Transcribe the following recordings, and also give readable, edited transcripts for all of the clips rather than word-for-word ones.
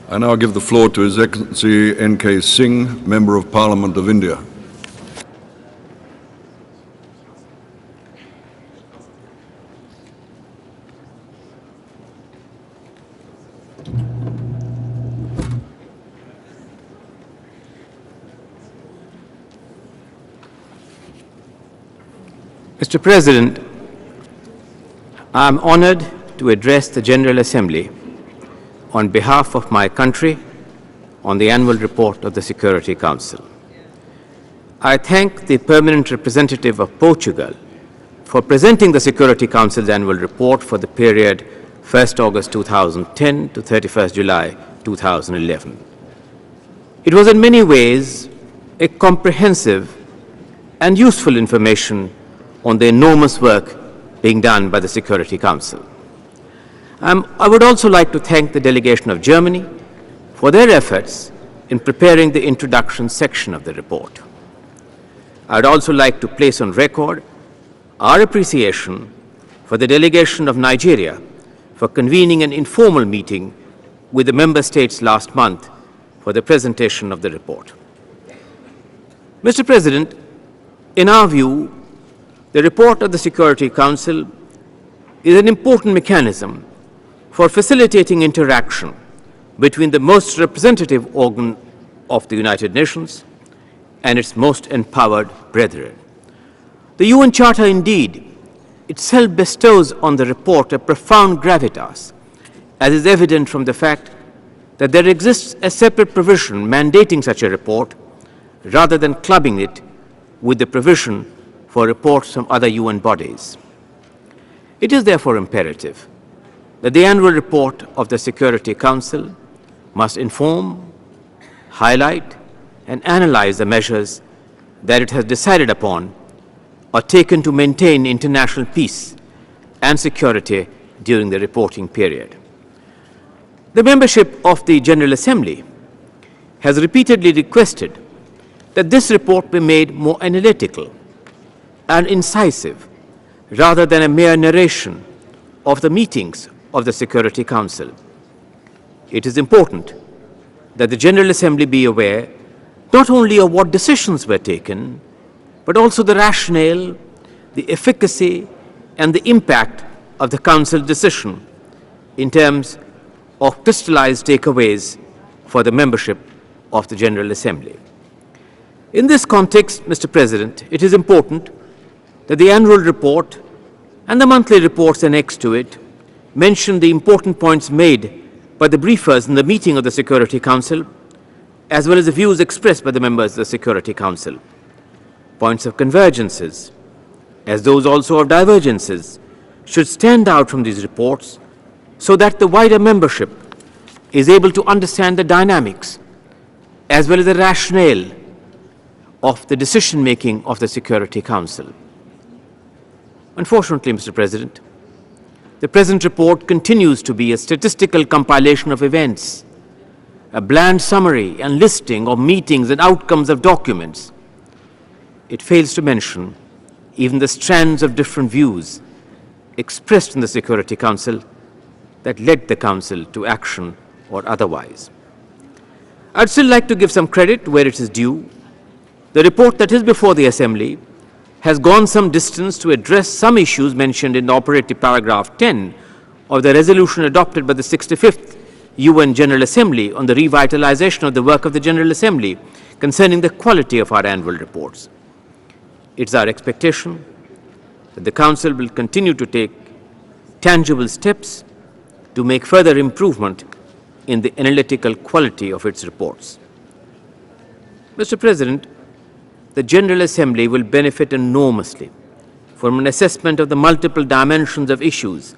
I now give the floor to His Excellency N.K. Singh, Member of Parliament of India. Mr. President, I am honored to address the General Assembly on behalf of my country on the annual report of the Security Council. I thank the permanent representative of Portugal for presenting the Security Council's annual report for the period 1st August 2010 to 31st July 2011. It was in many ways a comprehensive and useful information on the enormous work being done by the Security Council. I would also like to thank the delegation of Germany for their efforts in preparing the introduction section of the report. I would also like to place on record our appreciation for the delegation of Nigeria for convening an informal meeting with the member states last month for the presentation of the report. Mr. President, in our view, the report of the Security Council is an important mechanism for facilitating interaction between the most representative organ of the United Nations and its most empowered brethren. The UN Charter, indeed, itself bestows on the report a profound gravitas, as is evident from the fact that there exists a separate provision mandating such a report rather than clubbing it with the provision for reports from other UN bodies. It is therefore imperative that the annual report of the Security Council must inform, highlight, and analyze the measures that it has decided upon or taken to maintain international peace and security during the reporting period. The membership of the General Assembly has repeatedly requested that this report be made more analytical and incisive rather than a mere narration of the meetings of the Security Council. It is important that the General Assembly be aware not only of what decisions were taken, but also the rationale, the efficacy, and the impact of the Council decision in terms of crystallized takeaways for the membership of the General Assembly. In this context, Mr. President, it is important that the annual report and the monthly reports annexed to it mention the important points made by the briefers in the meeting of the Security Council, as well as the views expressed by the members of the Security Council. Points of convergences, as those also of divergences, should stand out from these reports so that the wider membership is able to understand the dynamics as well as the rationale of the decision-making of the Security Council. Unfortunately, Mr. President, the present report continues to be a statistical compilation of events, a bland summary and listing of meetings and outcomes of documents. It fails to mention even the strands of different views expressed in the Security Council that led the Council to action or otherwise. I'd still like to give some credit where it is due. The report that is before the Assembly has gone some distance to address some issues mentioned in the operative paragraph 10 of the resolution adopted by the 65th UN General Assembly on the revitalization of the work of the General Assembly concerning the quality of our annual reports. It's our expectation that the Council will continue to take tangible steps to make further improvement in the analytical quality of its reports. Mr. President, the General Assembly will benefit enormously from an assessment of the multiple dimensions of issues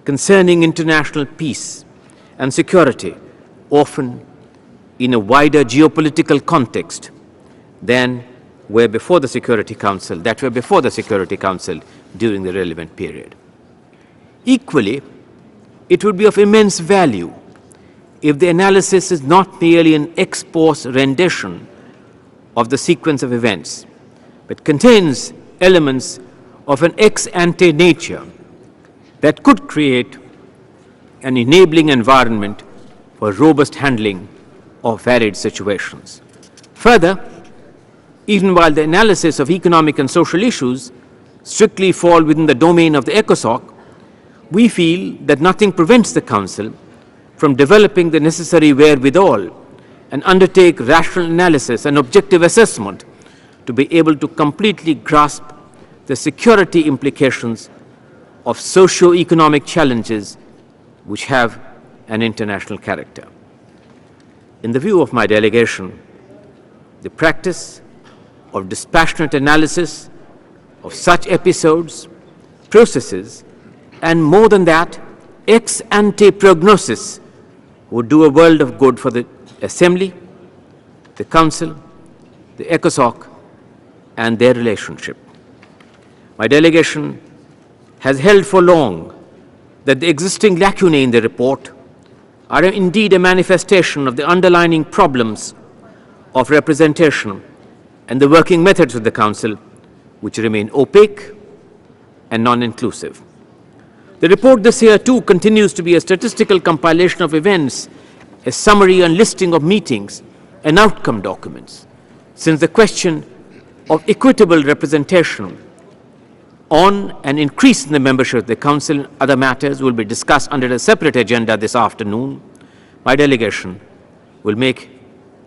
concerning international peace and security, often in a wider geopolitical context than were before the Security Council, during the relevant period. Equally, it would be of immense value if the analysis is not merely an ex post rendition of the sequence of events, but contains elements of an ex ante nature that could create an enabling environment for robust handling of varied situations. Further, even while the analysis of economic and social issues strictly fall within the domain of the ECOSOC, we feel that nothing prevents the Council from developing the necessary wherewithal and undertake rational analysis and objective assessment to be able to completely grasp the security implications of socio-economic challenges which have an international character. In the view of my delegation, the practice of dispassionate analysis of such episodes, processes, and more than that, ex ante prognosis would do a world of good for the Assembly, the Council, the ECOSOC, and their relationship. My delegation has held for long that the existing lacunae in the report are indeed a manifestation of the underlying problems of representation and the working methods of the Council, which remain opaque and non-inclusive. The report this year, too, continues to be a statistical compilation of events, a summary and listing of meetings, and outcome documents, since the question of equitable representation on an increase in the membership of the Council and other matters will be discussed under a separate agenda this afternoon. My delegation will make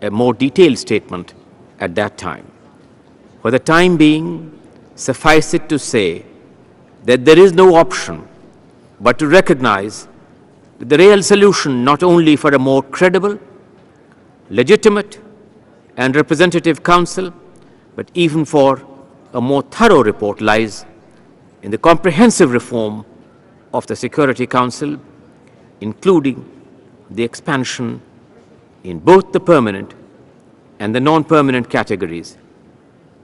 a more detailed statement at that time. For the time being, suffice it to say that there is no option but to recognize that the real solution not only for a more credible, legitimate, and representative Council, but even for a more thorough report lies in the comprehensive reform of the Security Council, including the expansion in both the permanent and the non-permanent categories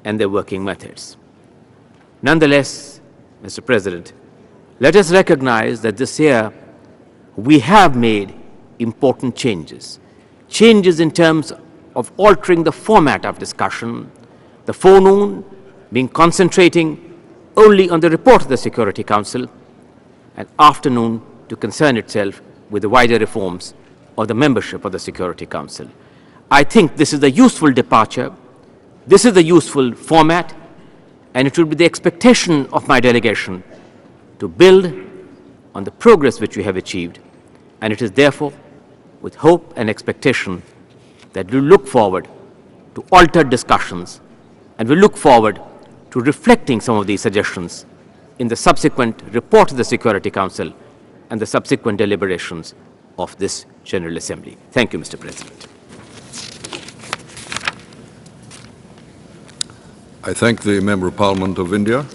and their working methods. Nonetheless, Mr. President, let us recognize that this year we have made important changes. Changes in terms of altering the format of discussion, the forenoon being concentrating only on the report of the Security Council, and afternoon to concern itself with the wider reforms of the membership of the Security Council. I think this is a useful departure, this is a useful format, and it will be the expectation of my delegation to build on the progress which we have achieved, and it is therefore with hope and expectation that we look forward to altered discussions, and we look forward to reflecting some of these suggestions in the subsequent report of the Security Council and the subsequent deliberations of this General Assembly. Thank you, Mr. President. I thank the Member of Parliament of India.